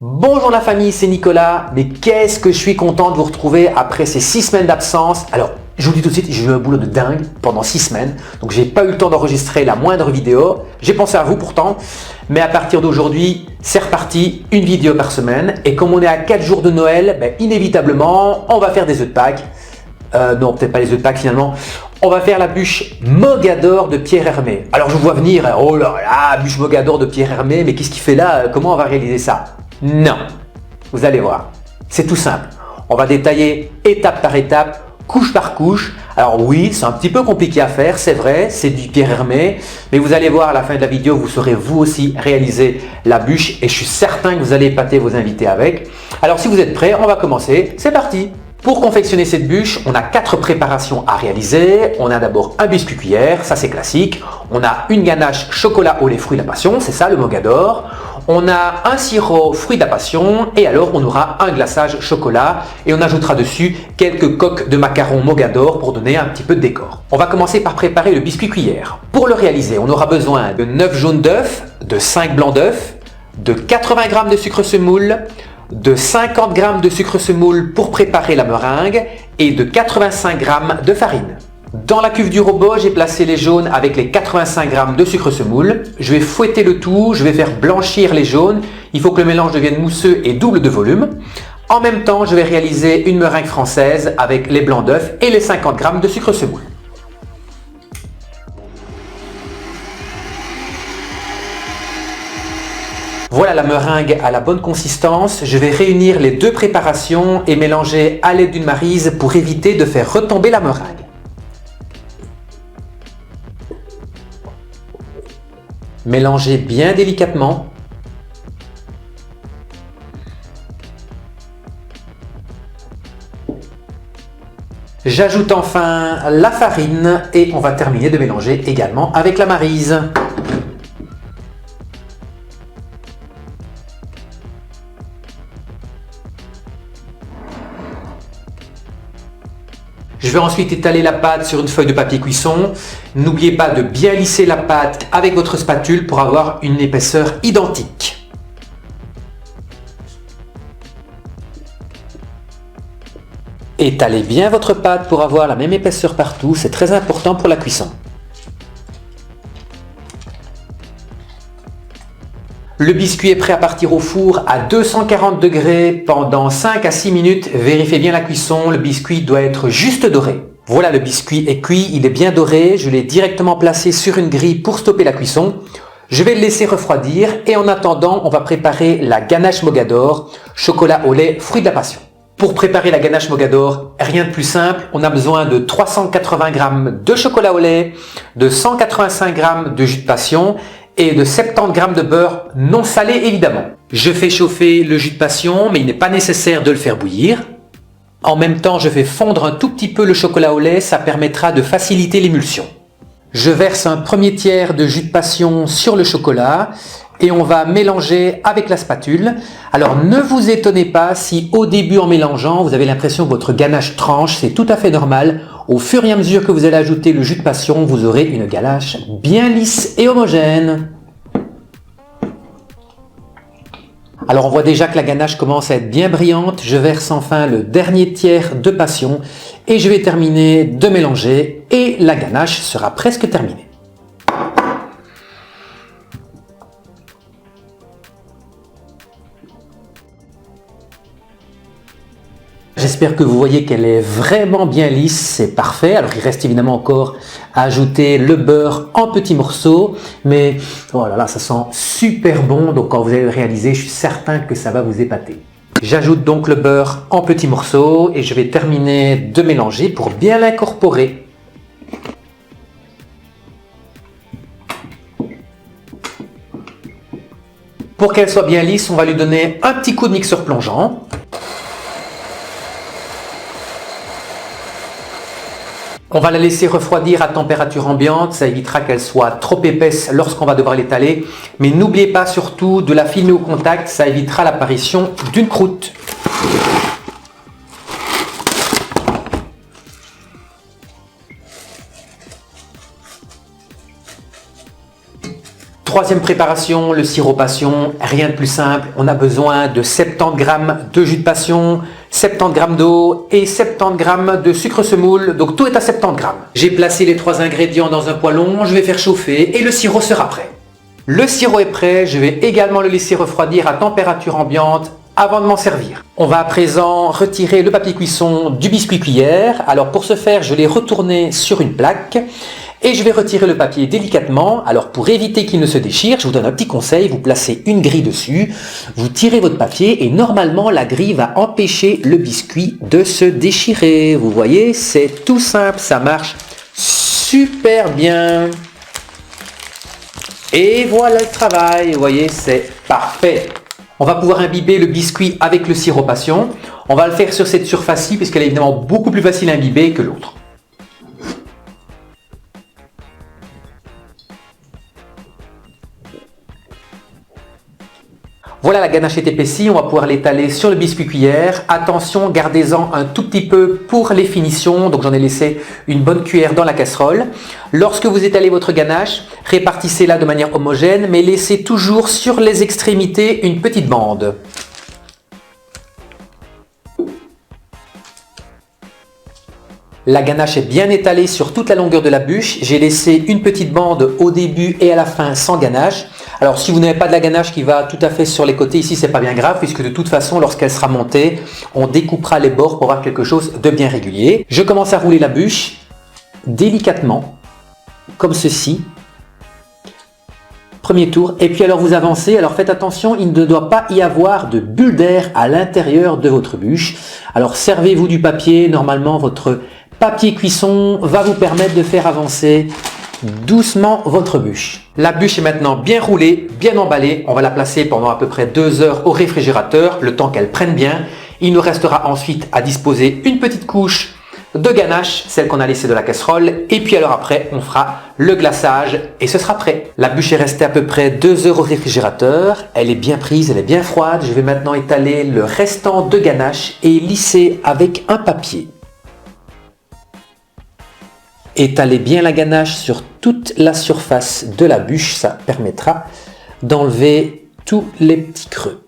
Bonjour la famille, c'est Nicolas, mais qu'est-ce que je suis content de vous retrouver après ces 6 semaines d'absence. Alors, je vous dis tout de suite, j'ai eu un boulot de dingue pendant 6 semaines, donc j'ai pas eu le temps d'enregistrer la moindre vidéo. J'ai pensé à vous pourtant, mais à partir d'aujourd'hui, c'est reparti, une vidéo par semaine. Et comme on est à 4 jours de Noël, inévitablement, on va faire des œufs de Pâques. Non, peut-être pas les œufs de Pâques finalement. On va faire la bûche Mogador de Pierre Hermé. Alors je vous vois venir, oh là là, bûche Mogador de Pierre Hermé, mais qu'est-ce qu'il fait là? Comment on va réaliser ça? Non, vous allez voir, c'est tout simple. On va détailler étape par étape, couche par couche. Alors oui, c'est un petit peu compliqué à faire, c'est vrai, c'est du Pierre Hermé, mais vous allez voir à la fin de la vidéo, vous saurez vous aussi réaliser la bûche et je suis certain que vous allez épater vos invités avec. Alors si vous êtes prêts, on va commencer, c'est parti! Pour confectionner cette bûche, on a 4 préparations à réaliser. On a d'abord un biscuit cuillère, ça c'est classique. On a une ganache chocolat au lait fruits de la passion, c'est ça le Mogador. On a un sirop fruits de la passion et alors on aura un glaçage chocolat et on ajoutera dessus quelques coques de macarons Mogador pour donner un petit peu de décor. On va commencer par préparer le biscuit cuillère. Pour le réaliser, on aura besoin de 9 jaunes d'œufs, de 5 blancs d'œufs, de 80 g de sucre semoule, de 50 g de sucre semoule pour préparer la meringue et de 85 g de farine. Dans la cuve du robot, j'ai placé les jaunes avec les 85 g de sucre semoule. Je vais fouetter le tout, je vais faire blanchir les jaunes. Il faut que le mélange devienne mousseux et double de volume. En même temps, je vais réaliser une meringue française avec les blancs d'œufs et les 50 g de sucre semoule. Voilà la meringue à la bonne consistance. Je vais réunir les deux préparations et mélanger à l'aide d'une maryse pour éviter de faire retomber la meringue. Mélangez bien délicatement. J'ajoute enfin la farine et on va terminer de mélanger également avec la maryse. Je vais ensuite étaler la pâte sur une feuille de papier cuisson. N'oubliez pas de bien lisser la pâte avec votre spatule pour avoir une épaisseur identique. Étalez bien votre pâte pour avoir la même épaisseur partout, c'est très important pour la cuisson. Le biscuit est prêt à partir au four à 240 degrés pendant 5 à 6 minutes. Vérifiez bien la cuisson, le biscuit doit être juste doré. Voilà, le biscuit est cuit, il est bien doré. Je l'ai directement placé sur une grille pour stopper la cuisson. Je vais le laisser refroidir et en attendant, on va préparer la ganache Mogador, chocolat au lait, fruits de la passion. Pour préparer la ganache Mogador, rien de plus simple, on a besoin de 380 g de chocolat au lait, de 185 g de jus de passion et de 70 g de beurre non salé évidemment. Je fais chauffer le jus de passion, mais il n'est pas nécessaire de le faire bouillir. En même temps, je fais fondre un tout petit peu le chocolat au lait, ça permettra de faciliter l'émulsion. Je verse un premier tiers de jus de passion sur le chocolat et on va mélanger avec la spatule. Alors ne vous étonnez pas si au début en mélangeant, vous avez l'impression que votre ganache tranche, c'est tout à fait normal. Au fur et à mesure que vous allez ajouter le jus de passion, vous aurez une ganache bien lisse et homogène. Alors on voit déjà que la ganache commence à être bien brillante. Je verse enfin le dernier tiers de passion et je vais terminer de mélanger et la ganache sera presque terminée. J'espère que vous voyez qu'elle est vraiment bien lisse, c'est parfait. Alors il reste évidemment encore à ajouter le beurre en petits morceaux, mais oh là là, ça sent super bon, donc quand vous allez le réaliser, je suis certain que ça va vous épater. J'ajoute donc le beurre en petits morceaux et je vais terminer de mélanger pour bien l'incorporer. Pour qu'elle soit bien lisse, on va lui donner un petit coup de mixeur plongeant. On va la laisser refroidir à température ambiante, ça évitera qu'elle soit trop épaisse lorsqu'on va devoir l'étaler. Mais n'oubliez pas surtout de la filmer au contact, ça évitera l'apparition d'une croûte. Troisième préparation, le sirop passion. Rien de plus simple. On a besoin de 70 g de jus de passion, 70 g d'eau et 70 g de sucre semoule. Donc tout est à 70 g. J'ai placé les 3 ingrédients dans un poêlon. Je vais faire chauffer et le sirop sera prêt. Le sirop est prêt. Je vais également le laisser refroidir à température ambiante avant de m'en servir. On va à présent retirer le papier cuisson du biscuit cuillère. Alors pour ce faire, je l'ai retourné sur une plaque et je vais retirer le papier délicatement. Alors pour éviter qu'il ne se déchire, je vous donne un petit conseil, vous placez une grille dessus, vous tirez votre papier et normalement la grille va empêcher le biscuit de se déchirer. Vous voyez, c'est tout simple, ça marche super bien. Et voilà le travail, vous voyez, c'est parfait. On va pouvoir imbiber le biscuit avec le sirop passion. On va le faire sur cette surface-ci puisqu'elle est évidemment beaucoup plus facile à imbiber que l'autre. Voilà, la ganache est épaissie, on va pouvoir l'étaler sur le biscuit cuillère. Attention, gardez-en un tout petit peu pour les finitions, donc j'en ai laissé une bonne cuillère dans la casserole. Lorsque vous étalez votre ganache, répartissez-la de manière homogène, mais laissez toujours sur les extrémités une petite bande. La ganache est bien étalée sur toute la longueur de la bûche. J'ai laissé une petite bande au début et à la fin sans ganache. Alors si vous n'avez pas de la ganache qui va tout à fait sur les côtés, ici c'est pas bien grave puisque de toute façon lorsqu'elle sera montée, on découpera les bords pour avoir quelque chose de bien régulier. Je commence à rouler la bûche délicatement, comme ceci. Premier tour, et puis alors vous avancez, alors faites attention, il ne doit pas y avoir de bulles d'air à l'intérieur de votre bûche. Alors servez-vous du papier, normalement votre papier cuisson va vous permettre de faire avancer doucement votre bûche. La bûche est maintenant bien roulée, bien emballée. On va la placer pendant à peu près 2 heures au réfrigérateur, le temps qu'elle prenne bien. Il nous restera ensuite à disposer une petite couche de ganache, celle qu'on a laissée de la casserole. Et puis alors après, on fera le glaçage et ce sera prêt. La bûche est restée à peu près 2 heures au réfrigérateur. Elle est bien prise, elle est bien froide. Je vais maintenant étaler le restant de ganache et lisser avec un papier. Étalez bien la ganache sur toute la surface de la bûche, ça permettra d'enlever tous les petits creux.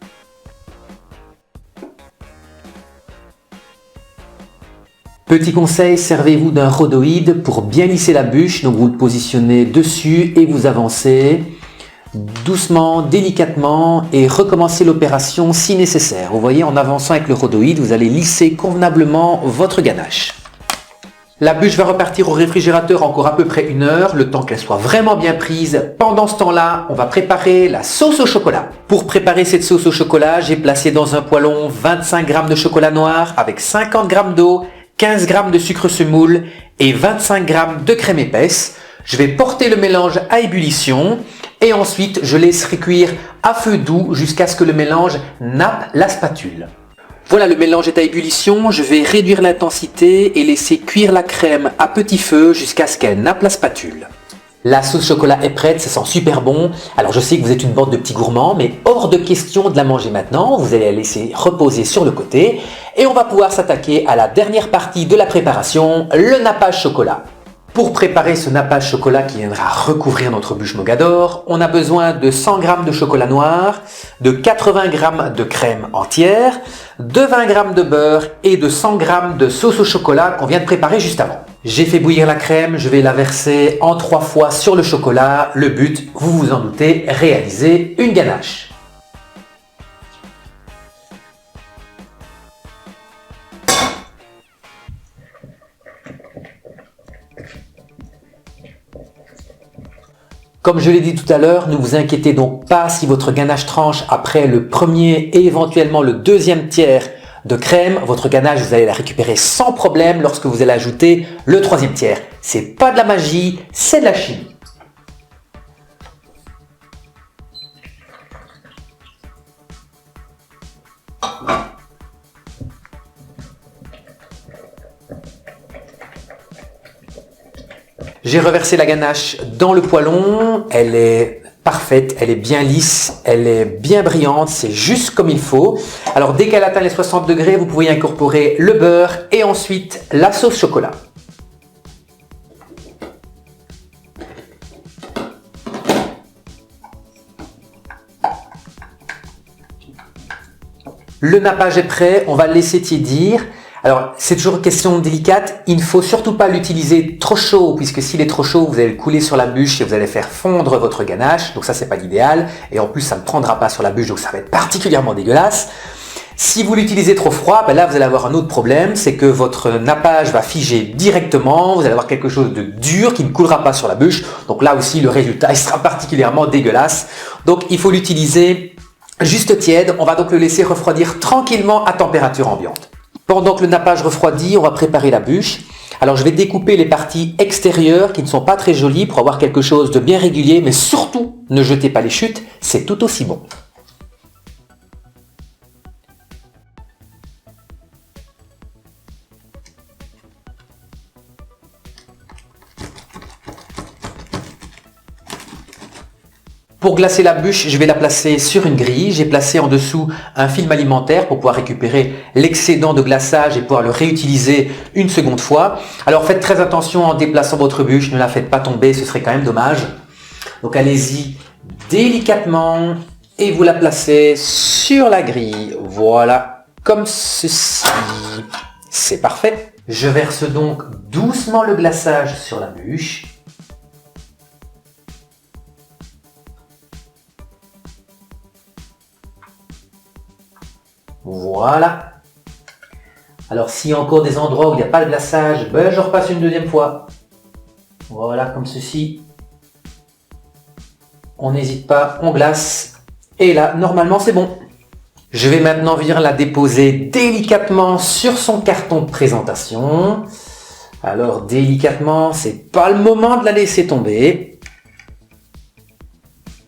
Petit conseil, servez-vous d'un rhodoïde pour bien lisser la bûche. Donc vous le positionnez dessus et vous avancez doucement, délicatement et recommencez l'opération si nécessaire. Vous voyez, en avançant avec le rhodoïde, vous allez lisser convenablement votre ganache. La bûche va repartir au réfrigérateur encore à peu près 1 heure, le temps qu'elle soit vraiment bien prise. Pendant ce temps-là, on va préparer la sauce au chocolat. Pour préparer cette sauce au chocolat, j'ai placé dans un poêlon 25 g de chocolat noir avec 50 g d'eau, 15 g de sucre semoule et 25 g de crème épaisse. Je vais porter le mélange à ébullition et ensuite je laisserai cuire à feu doux jusqu'à ce que le mélange nappe la spatule. Voilà, le mélange est à ébullition, je vais réduire l'intensité et laisser cuire la crème à petit feu jusqu'à ce qu'elle nappe la spatule. La sauce chocolat est prête, ça sent super bon. Alors je sais que vous êtes une bande de petits gourmands, mais hors de question de la manger maintenant. Vous allez la laisser reposer sur le côté et on va pouvoir s'attaquer à la dernière partie de la préparation, le nappage chocolat. Pour préparer ce nappage chocolat qui viendra recouvrir notre bûche Mogador, on a besoin de 100 g de chocolat noir, de 80 g de crème entière, de 20 g de beurre et de 100 g de sauce au chocolat qu'on vient de préparer juste avant. J'ai fait bouillir la crème, je vais la verser en 3 fois sur le chocolat. Le but, vous vous en doutez, réaliser une ganache. Comme je l'ai dit tout à l'heure, ne vous inquiétez donc pas si votre ganache tranche après le premier et éventuellement le deuxième tiers de crème. Votre ganache, vous allez la récupérer sans problème lorsque vous allez ajouter le troisième tiers. C'est pas de la magie, c'est de la chimie. J'ai reversé la ganache dans le poêlon, elle est parfaite, elle est bien lisse, elle est bien brillante, c'est juste comme il faut. Alors dès qu'elle atteint les 60 degrés, vous pouvez incorporer le beurre et ensuite la sauce chocolat. Le nappage est prêt, on va le laisser tiédir. Alors, c'est toujours une question délicate, il ne faut surtout pas l'utiliser trop chaud, puisque s'il est trop chaud, vous allez le couler sur la bûche et vous allez faire fondre votre ganache, donc ça c'est pas l'idéal, et en plus ça ne prendra pas sur la bûche, donc ça va être particulièrement dégueulasse. Si vous l'utilisez trop froid, ben là vous allez avoir un autre problème, c'est que votre nappage va figer directement, vous allez avoir quelque chose de dur qui ne coulera pas sur la bûche, donc là aussi le résultat il sera particulièrement dégueulasse. Donc il faut l'utiliser juste tiède, on va donc le laisser refroidir tranquillement à température ambiante. Pendant que le nappage refroidit, on va préparer la bûche. Alors je vais découper les parties extérieures qui ne sont pas très jolies pour avoir quelque chose de bien régulier, mais surtout ne jetez pas les chutes, c'est tout aussi bon. Pour glacer la bûche, je vais la placer sur une grille. J'ai placé en dessous un film alimentaire pour pouvoir récupérer l'excédent de glaçage et pouvoir le réutiliser une seconde fois. Alors faites très attention en déplaçant votre bûche, ne la faites pas tomber, ce serait quand même dommage. Donc allez-y délicatement et vous la placez sur la grille. Voilà, comme ceci. C'est parfait. Je verse donc doucement le glaçage sur la bûche. Voilà. Alors s'il y a encore des endroits où il n'y a pas de glaçage, ben, je repasse une deuxième fois. Voilà, comme ceci. On n'hésite pas, on glace. Et là, normalement, c'est bon. Je vais maintenant venir la déposer délicatement sur son carton de présentation. Alors délicatement, c'est pas le moment de la laisser tomber.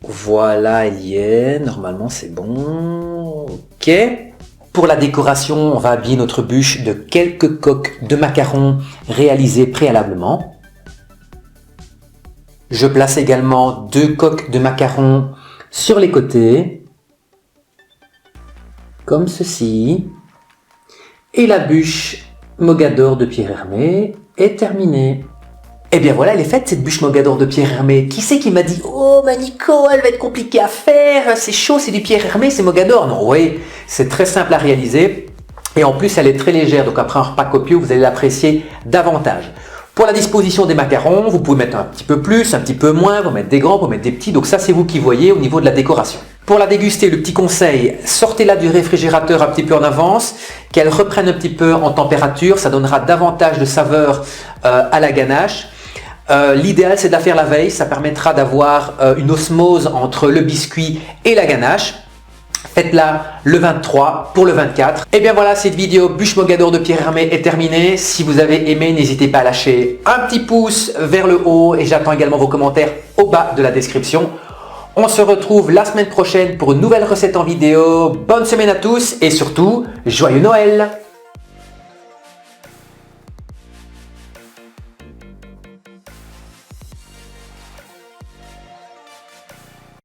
Voilà, elle y est. Normalement, c'est bon. Ok. Pour la décoration, on va habiller notre bûche de quelques coques de macarons réalisées préalablement. Je place également 2 coques de macarons sur les côtés, comme ceci. Et la bûche Mogador de Pierre Hermé est terminée. Et bien voilà, elle est faite cette bûche Mogador de Pierre Hermé. Qui c'est qui m'a dit « Oh, mais Nico, elle va être compliquée à faire, c'est chaud, c'est du Pierre Hermé, c'est Mogador ». Non, oui, c'est très simple à réaliser. Et en plus, elle est très légère, donc après un repas copieux, vous allez l'apprécier davantage. Pour la disposition des macarons, vous pouvez mettre un petit peu plus, un petit peu moins, vous mettre des grands, vous mettre des petits, donc ça c'est vous qui voyez au niveau de la décoration. Pour la déguster, le petit conseil, sortez-la du réfrigérateur un petit peu en avance, qu'elle reprenne un petit peu en température, ça donnera davantage de saveur à la ganache. L'idéal c'est de la faire la veille, ça permettra d'avoir une osmose entre le biscuit et la ganache. Faites-la le 23 pour le 24. Et bien voilà, cette vidéo bûche Mogador de Pierre Hermé est terminée. Si vous avez aimé, n'hésitez pas à lâcher un petit pouce vers le haut et j'attends également vos commentaires au bas de la description. On se retrouve la semaine prochaine pour une nouvelle recette en vidéo. Bonne semaine à tous et surtout, joyeux Noël!